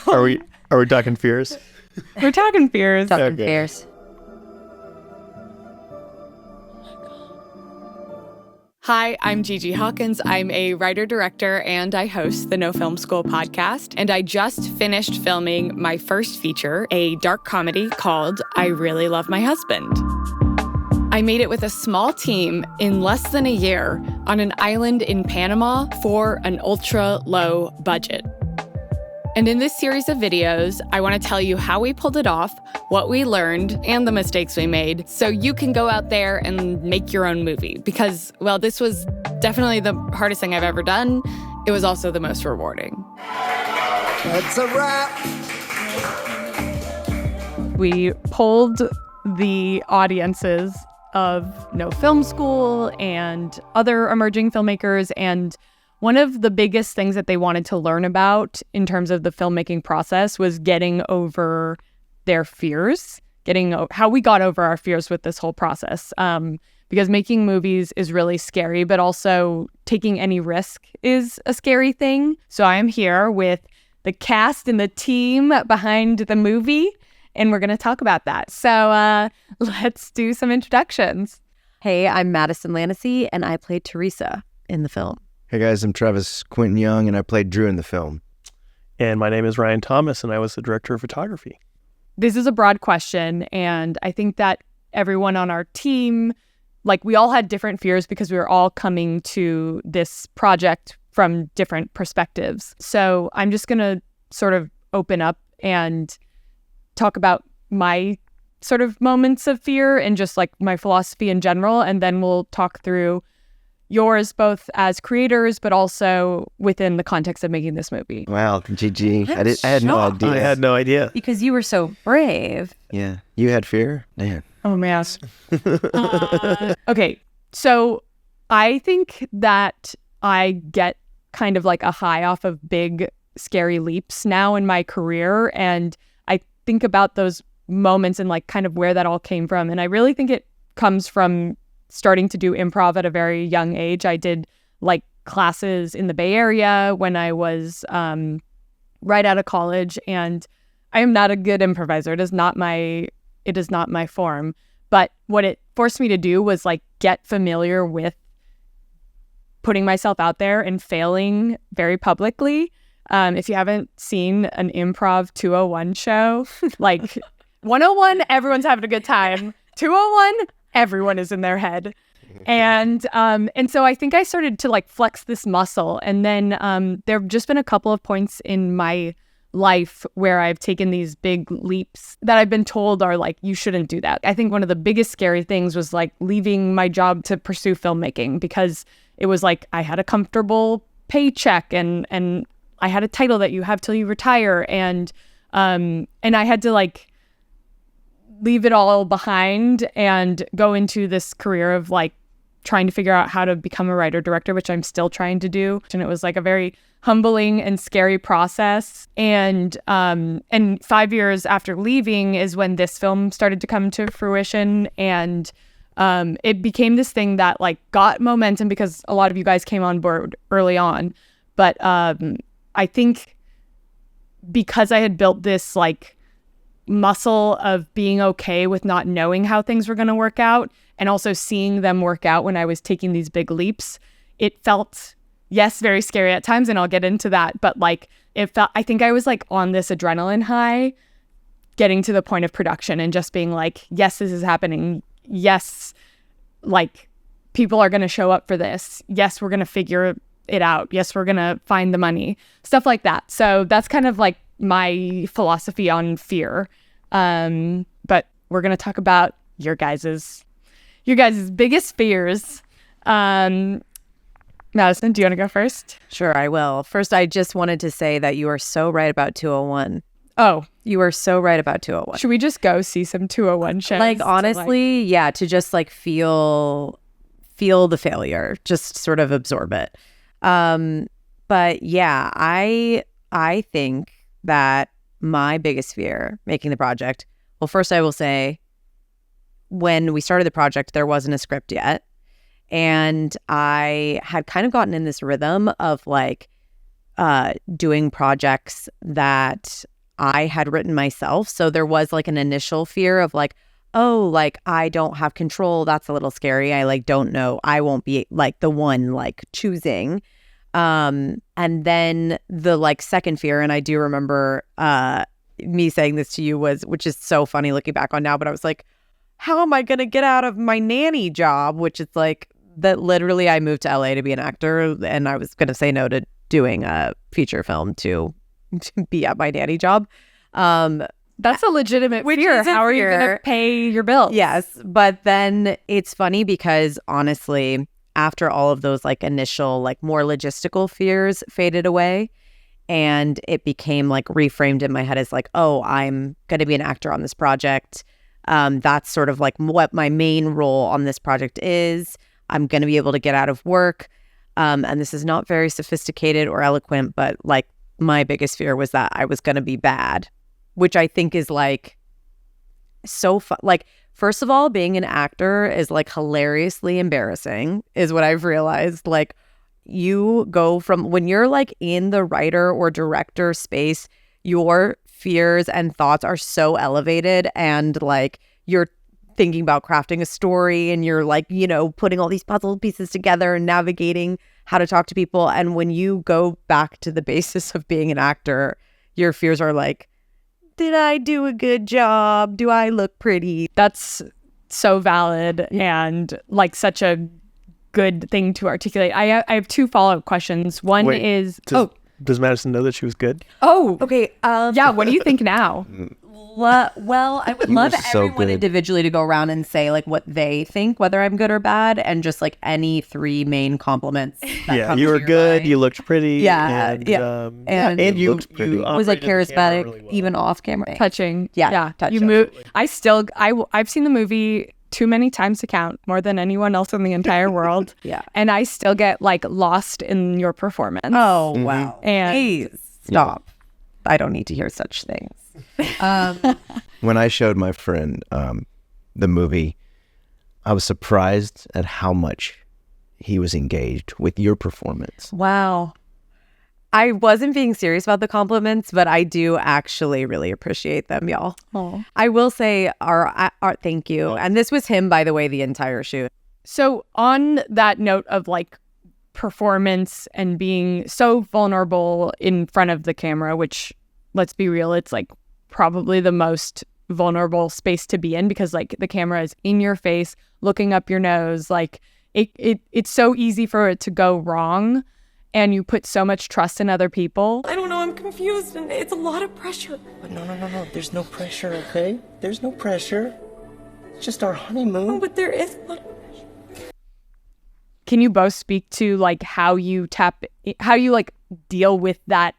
Are we talking fears? We're talking fears. Talking fears. Hi, I'm Gigi Hawkins. I'm a writer-director and I host the No Film School podcast. And I just finished filming my first feature, a dark comedy called I Really Love My Husband. I made it with a small team in less than a year on an island in Panama for an ultra-low budget. And in this series of videos, I want to tell you how we pulled it off, what we learned, and the mistakes we made, so you can go out there and make your own movie. Because, well, this was definitely the hardest thing I've ever done. It was also the most rewarding. That's a wrap. We polled the audiences of No Film School and other emerging filmmakers, and one of the biggest things that they wanted to learn about in terms of the filmmaking process was getting over their fears, how we got over our fears with this whole process. Because making movies is really scary, but also taking any risk is a scary thing. So I am here with the cast and the team behind the movie, and we're going to talk about that. So let's do some introductions. Hey, I'm Madison Lanesey, and I played Teresa in the film. Hey guys, I'm Travis Quentin Young, and I played Drew in the film. And my name is Ryan Thomas, and I was the director of photography. This is a broad question, and I think that everyone on our team, we all had different fears because we were all coming to this project from different perspectives. So I'm just going to sort of open up and talk about my sort of moments of fear and just my philosophy in general, and then we'll talk through yours both as creators, but also within the context of making this movie. Wow, GG. I had no idea. I had no idea. Because you were so brave. Yeah. You had fear? Man. Oh, man. Okay, so I think that I get kind of a high off of big, scary leaps now in my career, and I think about those moments and kind of where that all came from, and I really think it comes from starting to do improv at a very young age. I did classes in the Bay Area when I was right out of college, and I am not a good improviser. It is not my form. But what it forced me to do was get familiar with putting myself out there and failing very publicly. If you haven't seen an improv 201 show, 101, everyone's having a good time. 201, everyone is in their head. And so I think I started to flex this muscle. And then there have just been a couple of points in my life where I've taken these big leaps that I've been told are you shouldn't do that. I think one of the biggest scary things was leaving my job to pursue filmmaking, because it was I had a comfortable paycheck and I had a title that you have till you retire. And I had to leave it all behind and go into this career of trying to figure out how to become a writer director, which I'm still trying to do. And it was a very humbling and scary process. And 5 years after leaving is when this film started to come to fruition. And it became this thing that got momentum because a lot of you guys came on board early on. But I think because I had built this muscle of being okay with not knowing how things were going to work out, and also seeing them work out when I was taking these big leaps, it felt, yes, very scary at times, and I'll get into that, but it felt, I think I was on this adrenaline high getting to the point of production and just being yes, this is happening. Yes, people are going to show up for this. Yes, we're going to figure it out. Yes, we're going to find the money, stuff like that. So that's kind of my philosophy on fear. But we're going to talk about your guys's biggest fears. Madison, do you want to go first? Sure, I will. First, I just wanted to say that you are so right about 201. Oh, you are so right about 201. Should we just go see some 201 shows? Honestly, yeah, to just feel the failure, just sort of absorb it. But yeah, I think that my biggest fear making the project, well, first I will say, when we started the project, there wasn't a script yet. And I had kind of gotten in this rhythm of doing projects that I had written myself. So there was like an initial fear of like, oh, like I don't have control. That's a little scary. I like don't know. I won't be like the one like choosing. And then the like second fear, and I do remember me saying this to you which is so funny looking back on now, but I was like, how am I going to get out of my nanny job? Which is like that literally I moved to LA to be an actor, and I was going to say no to doing a feature film to be at my nanny job. That's a legitimate fear. How are you going to pay your bills? Yes. But then it's funny because honestly, after all of those like initial like more logistical fears faded away, and it became like reframed in my head as like, oh, I'm going to be an actor on this project. That's sort of like what my main role on this project is. I'm going to be able to get out of work. And this is not very sophisticated or eloquent, but like my biggest fear was that I was going to be bad, which I think is like so fun. Like, first of all, being an actor is like hilariously embarrassing is what I've realized. Like, you go from when you're like in the writer or director space, your fears and thoughts are so elevated, and like you're thinking about crafting a story, and you're like, you know, putting all these puzzle pieces together and navigating how to talk to people. And when you go back to the basis of being an actor, your fears are like, did I do a good job? Do I look pretty? That's so valid and like such a good thing to articulate. I have two follow-up questions. One Wait, is does Madison know that she was good? Okay. Yeah, what do you think now? Well, I would You love were so everyone good. individually to go around and say like what they think, whether I'm good or bad, and just like any three main compliments. that Yeah, come you to were your good. mind. You looked pretty. Yeah, and, yeah. And and you looked pretty. was like operated the camera charismatic, really well. even off camera. Touching. Yeah, touch, You move. I've seen the movie too many times to count, more than anyone else in the entire world. Yeah. And I still get like lost in your performance. Oh wow! And- Please stop. I don't need to hear such things. When I showed my friend the movie, I was surprised at how much he was engaged with your performance. Wow. I wasn't being serious about the compliments, but I do actually really appreciate them, y'all. Oh. I will say our thank you. And this was him, by the way, the entire shoot. So on that note of like performance and being so vulnerable in front of the camera, which let's be real, it's like probably the most vulnerable space to be in, because like the camera is in your face, looking up your nose, like it's so easy for it to go wrong, and you put so much trust in other people. I don't know, I'm confused and it's a lot of pressure. But no. There's no pressure, okay? There's no pressure. It's just our Oh, honeymoon. but there is a lot of pressure. Can you both speak to like how you like deal with that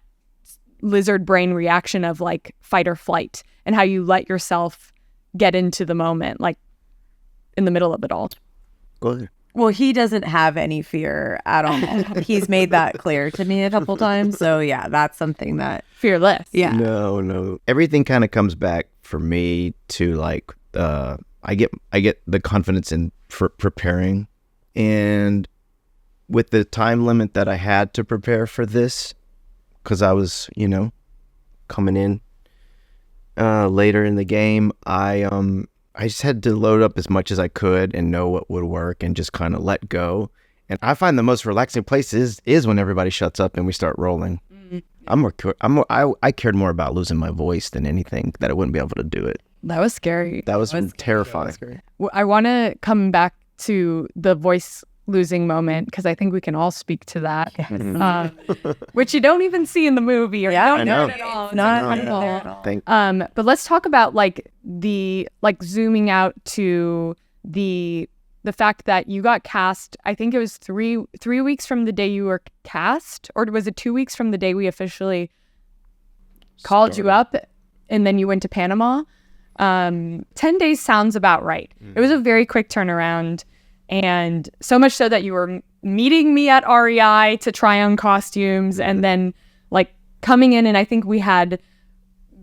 lizard brain reaction of like fight or flight, and how you let yourself get into the moment, like in the middle of it all? Go ahead. Well, he doesn't have any fear at all. He's made that clear to me a couple times. So yeah, that's something that Fearless. yeah. No. Everything kind of comes back for me to like I get the confidence in preparing, and with the time limit that I had to prepare for this, because I was, you know, coming in later in the game, I just had to load up as much as I could and know what would work and just kind of let go. And I find the most relaxing place is when everybody shuts up and we start rolling. I cared more about losing my voice than anything, that I wouldn't be able to do it. That was scary. That was terrifying. I want to come back to the voice losing moment, because I think we can all speak to that, which you don't even see in the movie, or you don't I know know. it at all. It's Not like, at all. Thank But let's talk about like the zooming out to the fact that you got cast. I think it was three weeks from the day you were cast, or was it 2 weeks from the day we officially called you up, and then you went to Panama. 10 days sounds about right. It was a very quick turnaround, and so much so that you were meeting me at REI to try on costumes, and then like coming in, and I think we had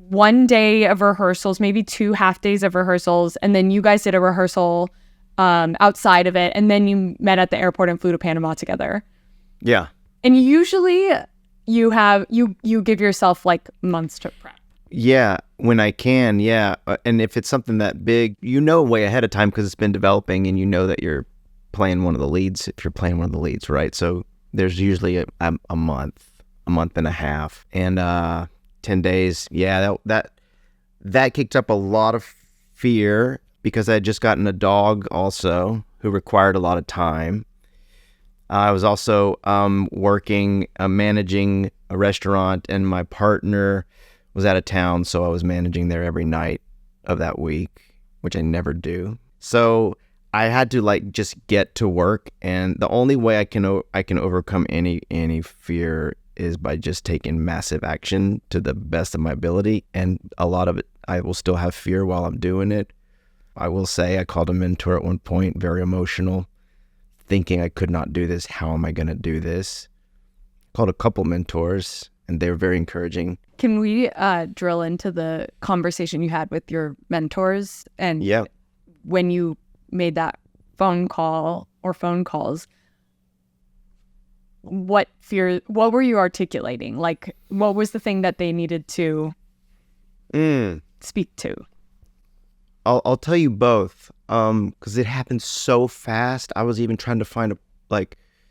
1 day of rehearsals, maybe 2 half days of rehearsals, and then you guys did a rehearsal outside of it, and then you met at the airport and flew to Panama together. Yeah. And usually you give yourself like months to prep. Yeah, when I can, yeah. And if it's something that big, way ahead of time because it's been developing and you know that you're playing one of the leads, if you're playing one of the leads, right? So there's usually a month and a half, and 10 days. Yeah, that kicked up a lot of fear because I had just gotten a dog also who required a lot of time. I was also working, managing a restaurant, and my partner was out of town, so I was managing there every night of that week, which I never do. So I had to just get to work, and the only way I can overcome any fear is by just taking massive action to the best of my ability. And a lot of it, I will still have fear while I'm doing it. I will say I called a mentor at one point, very emotional, thinking I could not do this. How am I going to do this? Called a couple mentors, and they were very encouraging. Can we drill into the conversation you had with your mentors and when you made that phone call or phone calls? What were you articulating? Like, what was the thing that they needed to speak to? I'll tell you both, because it happened so fast. I was even trying to find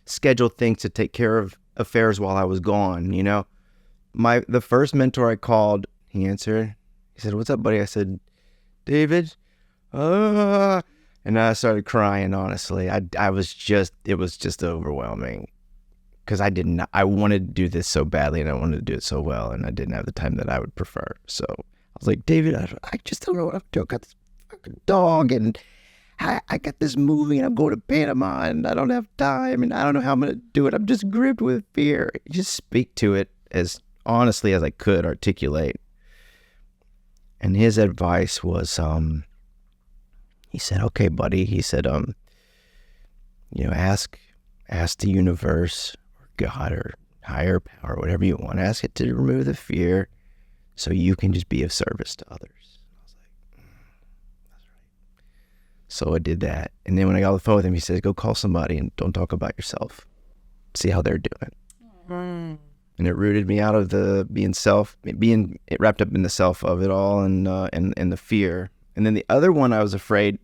schedule things to take care of affairs while I was gone. The first mentor I called, he answered. He said, "What's up, buddy?" I said, "David." And I started crying. Honestly, it was just overwhelming. Because I wanted to do this so badly, and I wanted to do it so well, and I didn't have the time that I would prefer. So I was like, "David, I just don't know what I'm doing. I got this fucking dog, and I got this movie, and I'm going to Panama, and I don't have time, and I don't know how I'm going to do it. I'm just gripped with fear." Just speak to it as honestly as I could articulate. And his advice was, he said, "Okay, buddy," he said, ask the universe, God, or higher power, whatever you want, ask it to remove the fear so you can just be of service to others. I was like, that's right. So I did that. And then when I got on the phone with him, he says, "Go call somebody and don't talk about yourself. See how they're doing." And it rooted me out of being wrapped up in the self of it all and the fear. And then the other one, I was afraid,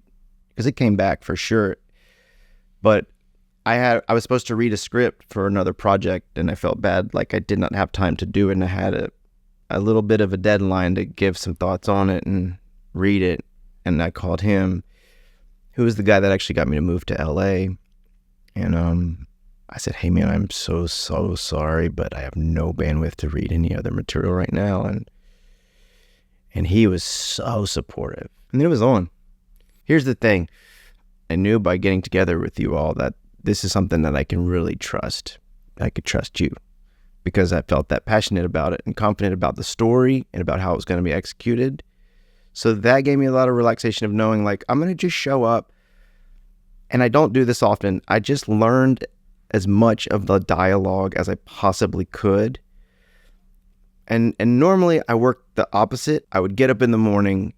because it came back for sure, but I was supposed to read a script for another project, and I felt bad, like I did not have time to do it, and I had a little bit of a deadline to give some thoughts on it and read it. And I called him, who was the guy that actually got me to move to LA. And I said, "Hey man, I'm so sorry, but I have no bandwidth to read any other material right now." And he was so supportive. And then it was on. Here's the thing. I knew by getting together with you all that this is something that I can really trust. I could trust you because I felt that passionate about it and confident about the story and about how it was going to be executed. So that gave me a lot of relaxation of knowing, I'm going to just show up. And I don't do this often. I just learned as much of the dialogue as I possibly could. And normally I work the opposite. I would get up in the morning,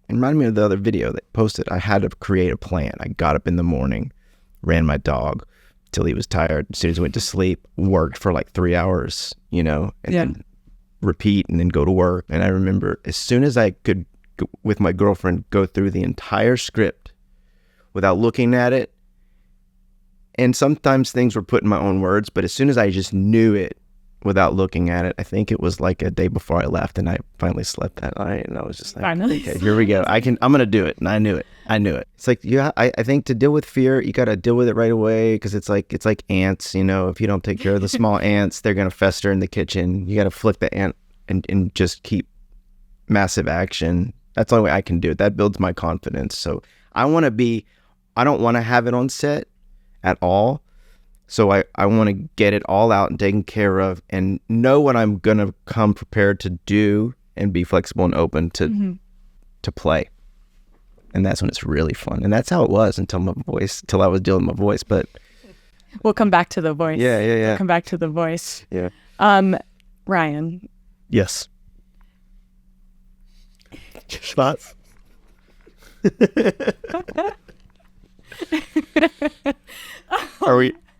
and remind me of the other video that posted. I had to create a plan. I got up in the morning, ran my dog till he was tired. As soon as he went to sleep, worked for 3 hours, and then repeat and then go to work. And I remember as soon as I could, with my girlfriend, go through the entire script without looking at it. And sometimes things were put in my own words, but as soon as I just knew it without looking at it, I think it was a day before I left, and I finally slept that night, and I was just like, finally. Okay, here we go. I'm going to do it. And I knew it. It's I think to deal with fear, you got to deal with it right away, because it's like ants, if you don't take care of the small ants, they're going to fester in the kitchen. You got to flick the ant and just keep massive action. That's the only way I can do it. That builds my confidence. So I don't want to have it on set at all. So I want to get it all out and taken care of and know what I'm going to come prepared to do and be flexible and open to play. And that's when it's really fun. And that's how it was until I was dealing with my voice. But we'll come back to the voice. Yeah. We'll come back to the voice. Yeah. Ryan. Yes. Spots.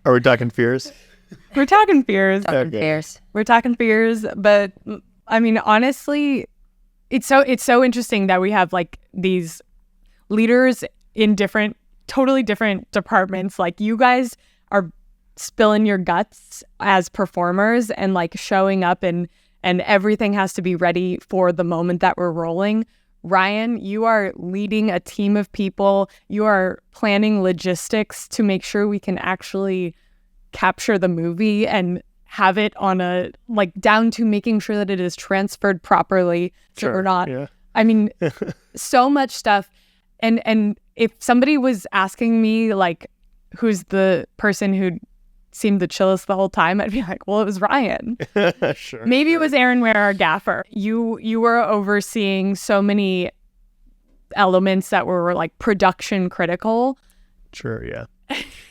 Are we talking fears? We're talking fears. Fears. We're talking fears, but I mean, honestly, it's so interesting that we have like these leaders in totally different departments. Like you guys are spilling your guts as performers and like showing up and everything has to be ready for the moment that we're rolling. Ryan, you are leading a team of people. You are planning logistics to make sure we can actually capture the movie and have it on a, like, down to making sure that it is transferred properly. So we're not, I mean, so much stuff. And if somebody was asking me, like, who's the person who seemed the chillest the whole time, I'd be like, well, it was Ryan. Sure. Maybe it was Aaron Ware, our gaffer. You were overseeing so many elements that were like production critical. Sure, yeah.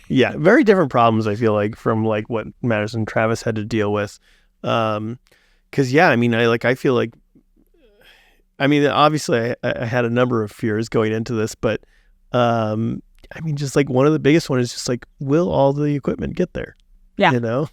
Yeah, very different problems, I feel like, from like what Madison and Travis had to deal with. Because, yeah, I mean, I feel like, I mean, obviously I had a number of fears going into this, but I mean, just like one of the biggest one is just like, will all the equipment get there? Yeah. You know?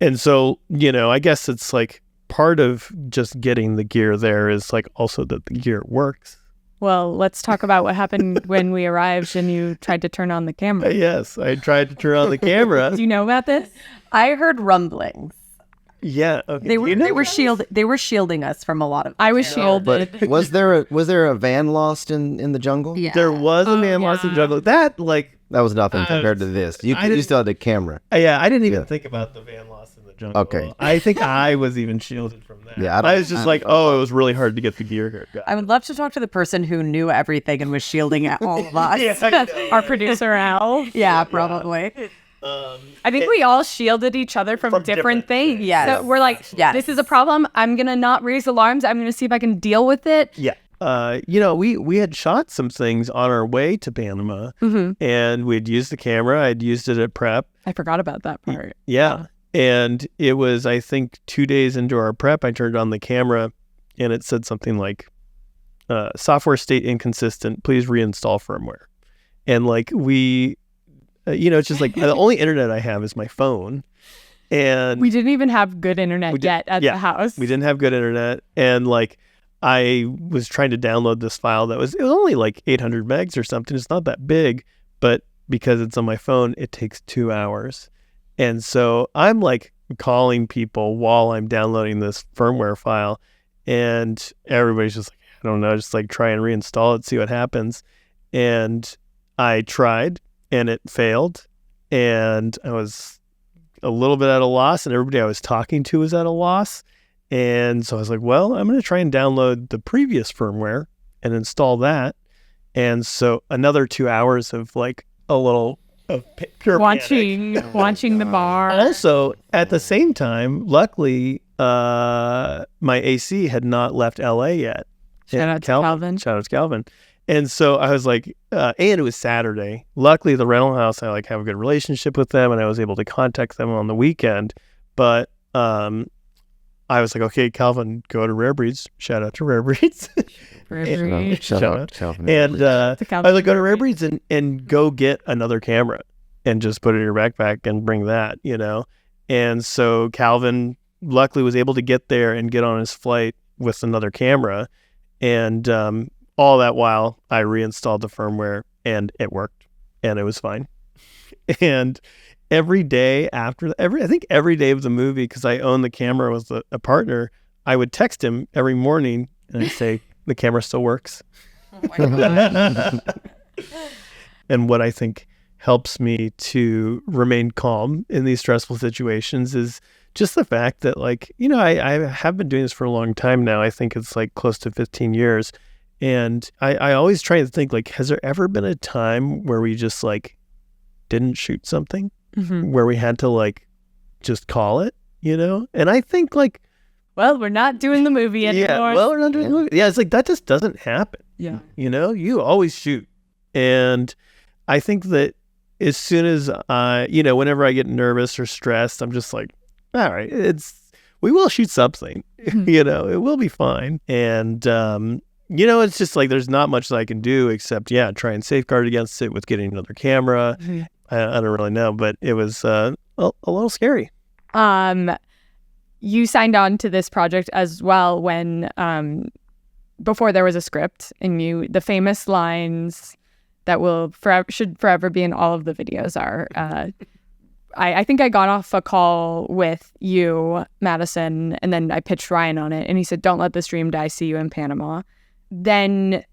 And so, you know, I guess it's like part of just getting the gear there is like also that the gear works. Well, let's talk about what happened when we arrived and you tried to turn on the camera. Yes, I tried to turn on the camera. Do you know about this? I heard rumblings. Yeah, okay. They were shielding us from a lot of. I was shielded. But was there a van lost in the jungle? Yeah. There was a man lost in the jungle. That, like... That was nothing compared to this. You still had the camera. Yeah, I didn't even think about the van lost in the jungle. Okay. I think I was even shielded from that. Yeah, I was just like, oh, it was really hard to get the gear here. I would love to talk to the person who knew everything and was shielding all of us. Yeah, I know. Our producer, Al. Yeah, probably. I think we all shielded each other from different things. Yes. So we're like, Yes. this is a problem. I'm going to not raise alarms. I'm going to see if I can deal with it. Yeah. You know, we had shot some things on our way to Panama, and we'd used the camera. I'd used it at prep. I forgot about that part. Yeah. And it was, I think, 2 days into our prep, I turned on the camera, and it said something like, software state inconsistent, please reinstall firmware. And like you know, it's just like the only internet I have is my phone. And We didn't even have good internet yet at the house. we didn't have good internet. And like, I was trying to download this file it was only like 800 megs or something. It's not that big, but because it's on my phone, it takes 2 hours. And so I'm like calling people while I'm downloading this firmware file, and everybody's just like, I don't know, just like try and reinstall it, see what happens. And I tried, and it failed, and I was a little bit at a loss, and everybody I was talking to was at a loss. And so I was like, well, I'm going to try and download the previous firmware and install that. And so another 2 hours of like a little of pure panic. watching the bar. Also, at the same time, luckily, my AC had not left LA yet. Shout out to Calvin. Shout out to Calvin. And so I was like, and it was Saturday. Luckily, the rental house, I like have a good relationship with them, and I was able to contact them on the weekend. But I was like, okay, Calvin, go to Rare Breeds. Shout out to Rare Breeds. Shout out Calvin. And I was like, go to Rare Breeds and go get another camera and just put it in your backpack and bring that, you know. And so Calvin luckily was able to get there and get on his flight with another camera. And all that while I reinstalled the firmware, and it worked, and it was fine. And every day after, I think every day of the movie, because I own the camera with a partner, I would text him every morning and I'd say, the camera still works. Oh my God. And what I think helps me to remain calm in these stressful situations is just the fact that, like, you know, I have been doing this for a long time now. I think it's like close to 15 years. And I always try to think, like, has there ever been a time where we just like didn't shoot something? Where we had to like just call it, you know? And I think like, well, we're not doing the movie anymore. Yeah, well, we're not doing the movie. Yeah, it's like that just doesn't happen. Yeah. You know, you always shoot. And I think that as soon as you know, whenever I get nervous or stressed, I'm just like, all right, we will shoot something. You know, it will be fine. And you know, it's just like there's not much that I can do except try and safeguard against it with getting another camera. I don't really know, but it was a a little scary. You signed on to this project as well when before there was a script, and the famous lines that should forever be in all of the videos are. I think I got off a call with you, Madison, and then I pitched Ryan on it, and he said, "Don't let this dream die. See you in Panama." Then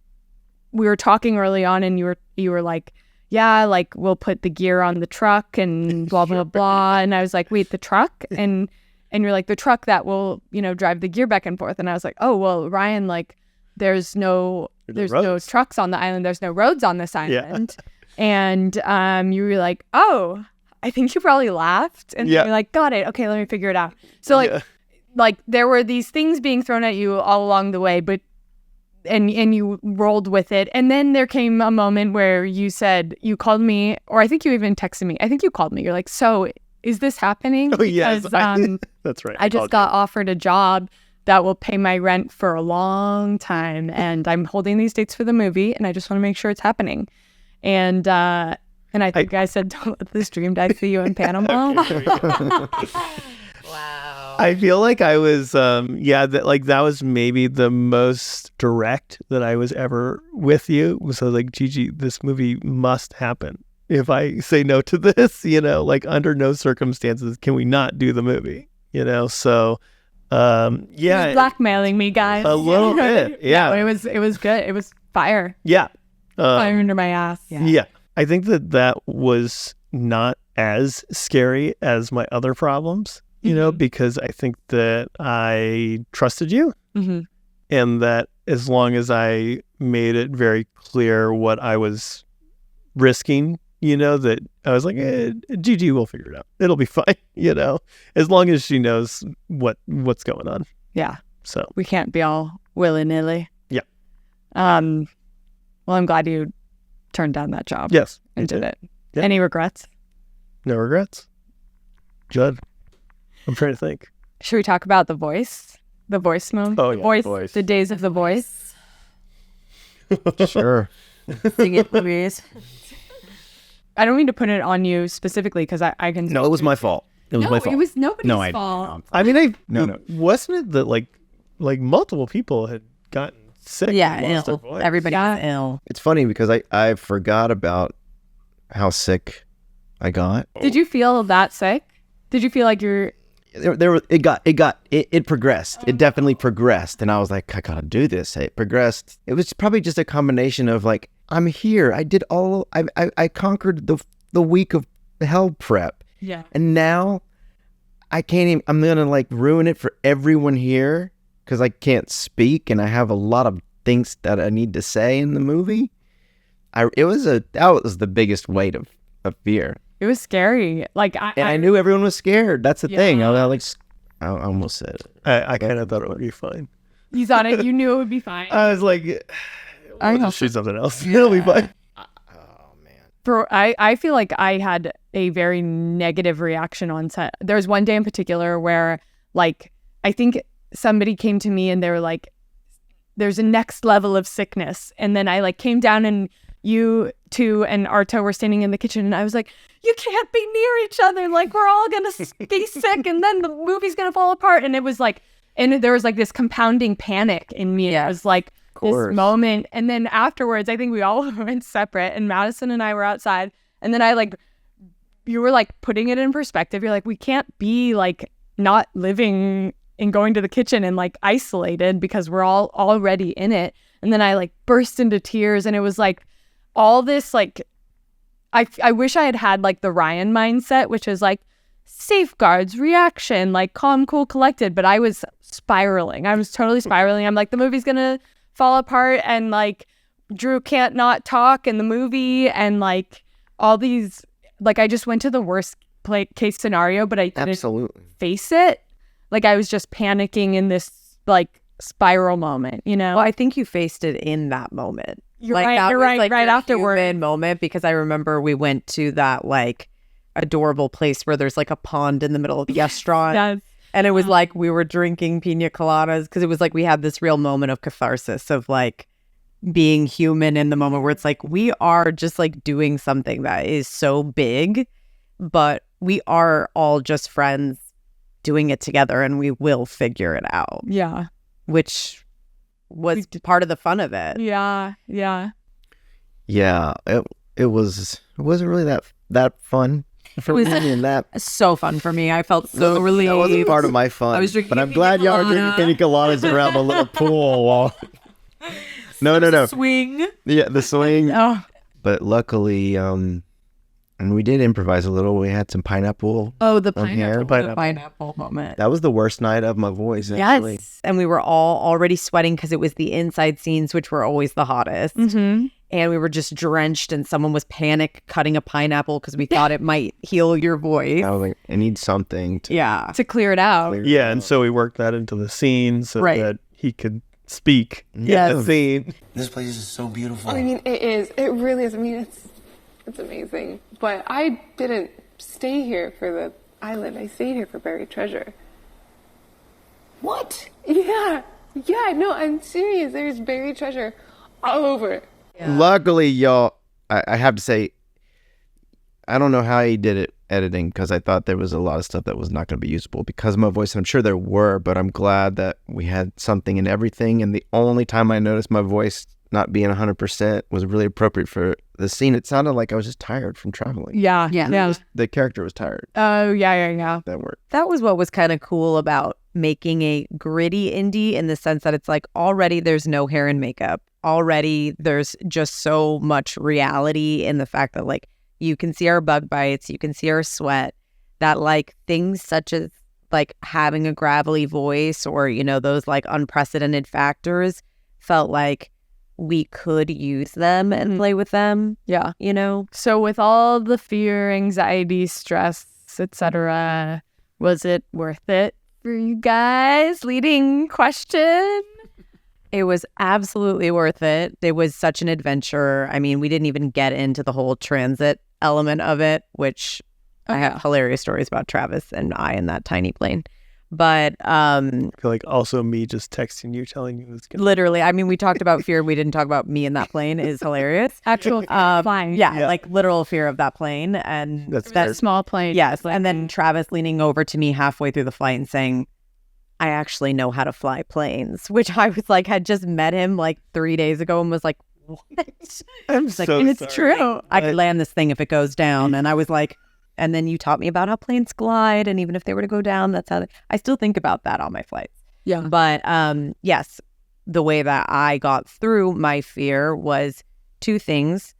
we were talking early on, and you were like, "Yeah, like we'll put the gear on the truck and blah blah blah," and I was like, "Wait, the truck?" And you're like, "The truck that will drive the gear back and forth," and I was like, "Oh well, Ryan, like there's no trucks on the island. There's no roads on this island." Yeah. And you were like, "Oh, I think you probably laughed." And you're like, "Got it. Okay, let me figure it out." So like there were these things being thrown at you all along the way, but and you rolled with it. And then there came a moment where you called me, or I think you even texted me. I think you called me. You're like, "So is this happening?" Oh, yes. Because, that's right. I just got offered a job that will pay my rent for a long time, and I'm holding these dates for the movie, and I just want to make sure it's happening. And I think I said, "Don't let this dream die. See you in Panama." Wow. I feel like I was, that was maybe the most direct that I was ever with you. So like, Gigi, this movie must happen. If I say no to this, like under no circumstances can we not do the movie, So, He was blackmailing me, guys. A little bit, yeah. No, it was good. It was fire. Yeah. Fire under my ass. Yeah. I think that was not as scary as my other problems, because I think that I trusted you, and that as long as I made it very clear what I was risking, that I was like, Gigi will figure it out. It'll be fine, as long as she knows what's going on. Yeah. So we can't be all willy-nilly. Yeah. Well, I'm glad you turned down that job. Yes. And did it. Yeah. Any regrets? No regrets. Good. I'm trying to think. Should we talk about The Voice? The Voice moment? Oh, yeah. Voice. The days of The Voice? Sure. Sing it, please. I don't mean to put it on you specifically because I can... No, it was my fault. It was my fault. It was nobody's No, fault. I mean, No. Wasn't it that like multiple people had gotten sick? Yeah, and lost their ill. voice? Everybody was ill. It's funny because I forgot about how sick I got. Did you feel that sick? Did you feel like you're... It progressed. It definitely progressed. And I was like, I gotta do this. It progressed. It was probably just a combination of like, I'm here. I conquered the week of hell prep. Yeah. And now I can't even, I'm gonna like ruin it for everyone here because I can't speak and I have a lot of things that I need to say in the movie. That was the biggest weight of fear. It was scary. Like I knew everyone was scared. That's the thing. I almost said it. I kind of thought it would be fine. You thought it. You knew it would be fine. I was like, I just shoot something else. It'll be fine. I feel like I had a very negative reaction on set. There was one day in particular where, like, I think somebody came to me and they were like, "There's a next level of sickness," and then I like came down and you two and Arto were standing in the kitchen and I was like, "You can't be near each other. Like, we're all gonna be sick, and then the movie's gonna fall apart." And it was like, and there was like this compounding panic in me. Yeah. It was like this moment, and then afterwards, I think we all went separate, and Madison and I were outside, and then you were like putting it in perspective. You're like, we can't be like not living and going to the kitchen and like isolated because we're all already in it. And then I like burst into tears, and it was like all this like, I wish I had like the Ryan mindset, which is like safeguards, reaction, like calm, cool, collected. But I was spiraling. I was totally spiraling. I'm like, the movie's gonna fall apart, and like Drew can't not talk in the movie, and like all these, like I just went to the worst case scenario, but I didn't face it. Like I was just panicking in this like spiral moment, you know? Well, I think you faced it in that moment. You're like, right. that You're was, right. like, Right your afterward. human moment, because I remember we went to that like adorable place where there's like a pond in the middle of the restaurant. Yes. And it was like we were drinking pina coladas because it was like we had this real moment of catharsis of like being human in the moment where it's like we are just like doing something that is so big, but we are all just friends doing it together, and we will figure it out, Yeah. which was part of the fun of it. Yeah. Yeah. Yeah, it wasn't really that fun for me, and that So fun for me. I felt so relieved. that wasn't part of my fun. I was drinking but I'm pina glad y'all are colada. drinking pina coladas around the little pool while. No. Swing. Yeah, the swing. Oh. But luckily, and we did improvise a little. We had some pineapple. Oh, the on here. pineapple. The pineapple moment. That was the worst night of my voice, actually. Yes. And we were all already sweating because it was the inside scenes, which were always the hottest. Mm-hmm. And we were just drenched, and someone was panic cutting a pineapple because we thought it might heal your voice. I was like, I need something to Yeah. To clear it out. clear Yeah, it and out. so we worked that into the scene so Right. that he could speak Yes. in the scene. This place is so beautiful. I mean, it is. It really is. I mean, it's amazing. But I didn't stay here for the island. I stayed here for buried treasure. What? Yeah. Yeah, no, I'm serious. There's buried treasure all over. Luckily, y'all, I have to say, I don't know how he did it editing, because I thought there was a lot of stuff that was not going to be usable because of my voice. I'm sure there were, but I'm glad that we had something in everything. And the only time I noticed my voice not being 100% was really appropriate for the scene. It sounded like I was just tired from traveling. Yeah. Yeah. Yeah. The character was tired. Oh, yeah. That worked. That was what was kind of cool about making a gritty indie, in the sense that it's like already there's no hair and makeup. Already there's just so much reality in the fact that like you can see our bug bites, you can see our sweat, that like things such as like having a gravelly voice or, you know, those like unprecedented factors felt like we could use them and play with them, Yeah. you know? So with all the fear, anxiety, stress, etc., was it worth it for you guys? Leading question. It was absolutely worth it. It was such an adventure. I mean, we didn't even get into the whole transit element of it, which I have hilarious stories about Travis and I in that tiny plane. But I feel like also me just texting you, telling you it's gonna. literally, I mean, we talked about fear. We didn't talk about me in that plane is hilarious. Actual flying. Yeah, like literal fear of that plane. And That's That small plane. yes. And then Travis leaning over to me halfway through the flight and saying, I actually know how to fly planes, which I was like, had just met him like 3 days ago and was like, what? I'm like, so And it's sorry. true. I could land this thing if it goes down. And I was like, and then you taught me about how planes glide. And even if they were to go down, that's how I still think about that on my flights. Yeah. But yes, the way that I got through my fear was two things.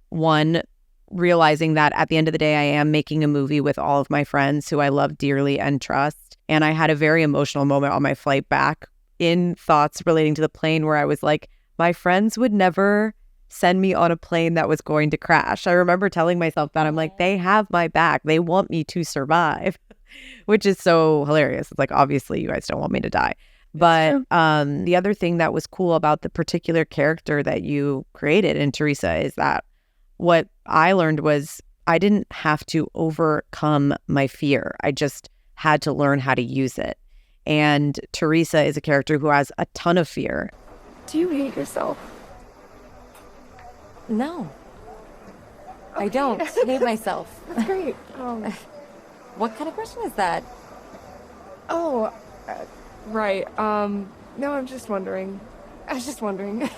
One, realizing that at the end of the day, I am making a movie with all of my friends who I love dearly and trust. And I had a very emotional moment on my flight back in thoughts relating to the plane where I was like, my friends would never send me on a plane that was going to crash. I remember telling myself that. I'm like, they have my back. They want me to survive, which is so hilarious. It's like, obviously you guys don't want me to die. But the other thing that was cool about the particular character that you created in Teresa is that what I learned was I didn't have to overcome my fear. I just had to learn how to use it. And Teresa is a character who has a ton of fear. Do you hate yourself? No. I don't hate myself. That's great. What kind of question is that? Right. No, I'm just wondering. I was just wondering.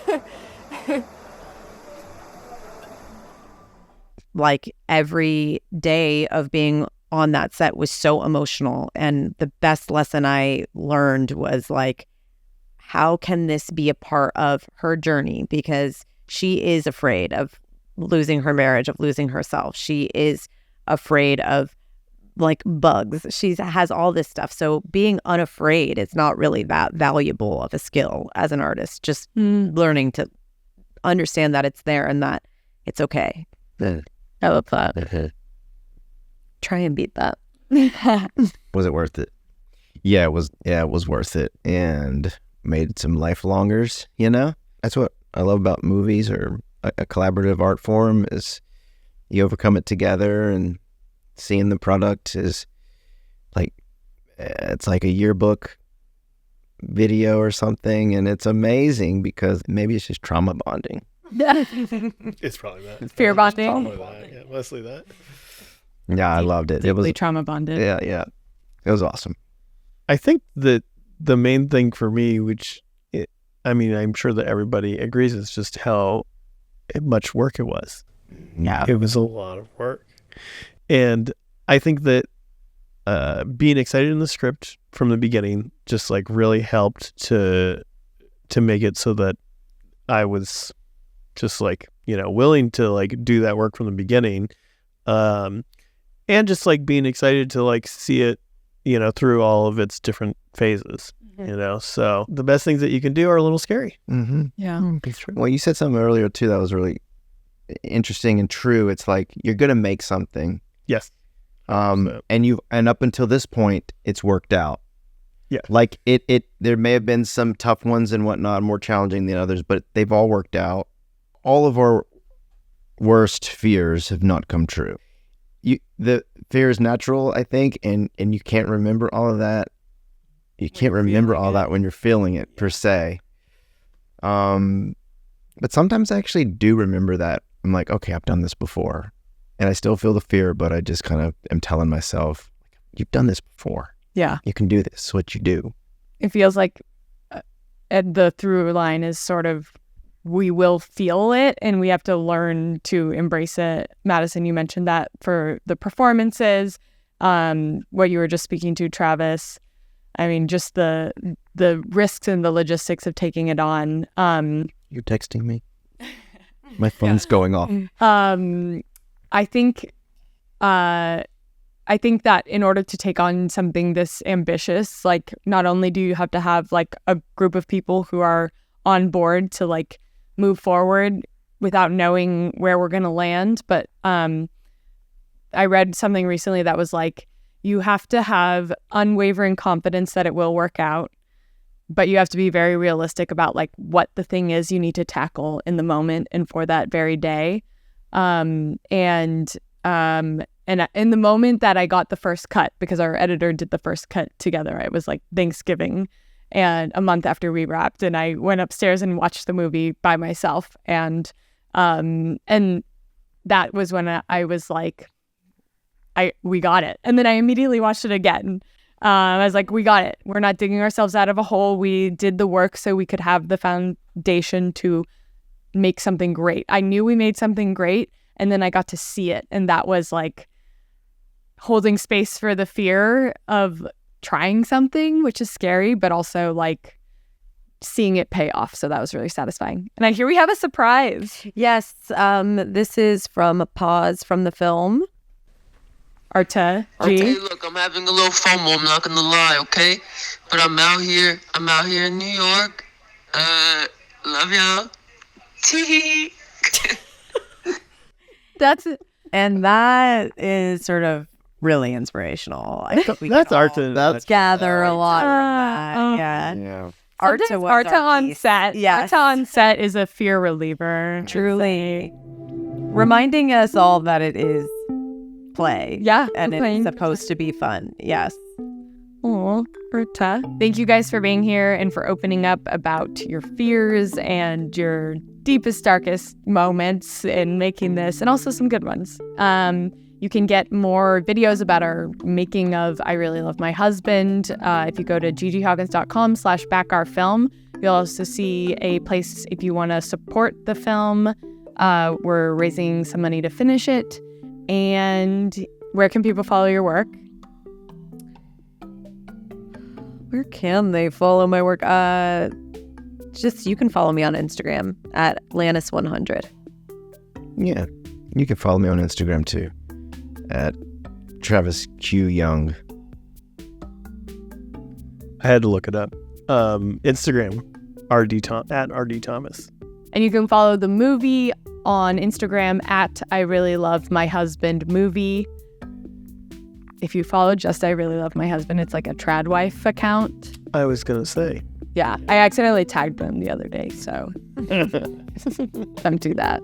Like every day of being on that set was so emotional. And the best lesson I learned was like, how can this be a part of her journey? Because she is afraid of losing her marriage, of losing herself. She is afraid of like bugs. She has all this stuff. So being unafraid is not really that valuable of a skill as an artist. Just learning to understand that it's there and that it's okay. I love that. Try and beat that. Was it worth it? Yeah, it was. Yeah, it was worth it, and made some lifelongers. You know, that's what I love about movies or a collaborative art form is you overcome it together, and seeing the product is like it's like a yearbook video or something, and it's amazing because maybe it's just trauma bonding. It's probably that. Fear bonding. Probably that. Yeah, mostly that. Yeah, I loved it. It Deeply was trauma bonded. yeah. It was awesome. I think that the main thing for me, I'm sure that everybody agrees, is just how much work it was. Yeah. It was a lot of work. And I think that being excited in the script from the beginning just like really helped to make it so that I was just like, willing to like do that work from the beginning. And just like being excited to like see it, through all of its different phases, so the best things that you can do are a little scary. Mm-hmm. Yeah. Well, you said something earlier too that was really interesting and true. It's like you're gonna make something. Yes. And up until this point, it's worked out. Yeah. Like it there may have been some tough ones and whatnot, more challenging than others, but they've all worked out. All of our worst fears have not come true. The fear is natural, I think, and you can't remember all of that. You can't remember all that when you're feeling it per se. But sometimes I actually do remember that. I'm like, okay, I've done this before. And I still feel the fear, but I just kind of am telling myself, you've done this before. Yeah. You can do this. It's what you do. It feels like the through line is sort of, we will feel it and we have to learn to embrace it. Madison, you mentioned that for the performances, what you were just speaking to, Travis. I mean, just the risks and the logistics of taking it on. You're texting me? My phone's going off. I think that in order to take on something this ambitious, like not only do you have to have like a group of people who are on board to like move forward without knowing where we're going to land, but I read something recently that was like, you have to have unwavering confidence that it will work out, but you have to be very realistic about like what the thing is you need to tackle in the moment and for that very day. And in the moment that I got the first cut, because our editor did the first cut together, it was like Thanksgiving and a month after we wrapped, and I went upstairs and watched the movie by myself. And that was when I was like, we got it. And then I immediately watched it again. I was like, we got it. We're not digging ourselves out of a hole. We did the work so we could have the foundation to make something great. I knew we made something great, and then I got to see it. And that was like holding space for the fear of trying something, which is scary, but also like seeing it pay off. So that was really satisfying. And I hear we have a surprise. Yes, this is from a pause from the film. Arta G. Okay, look, I'm having a little FOMO, I'm not gonna lie, okay? But I'm out here in New York. Love y'all. Tee. That's it. And that is sort of really inspirational. I think we That's can all Arta. That's gather a lot from that. Yeah. Yeah. Arta was Arta our on piece. set. Yes. Arta on set is a fear reliever. Truly. Reminding us all that it is play. Yeah. And playing. it's supposed to be fun. Yes. Aw, Arta. Thank you guys for being here and for opening up about your fears and your deepest, darkest moments in making this, and also some good ones. You can get more videos about our making of I Really Love My Husband. If you go to gghoggins.com/backourfilm, you'll also see a place if you want to support the film. We're raising some money to finish it. And where can people follow your work? Where can they follow my work? Just you can follow me on Instagram at Lanesey100. Yeah. You can follow me on Instagram too at Travis Q Young. I had to look it up. Instagram, at RD Thomas. And you can follow the movie on Instagram at I Really Love My Husband Movie. If you follow just I Really Love My Husband, it's like a Tradwife account. I was going to say. Yeah, I accidentally tagged them the other day, so don't do that.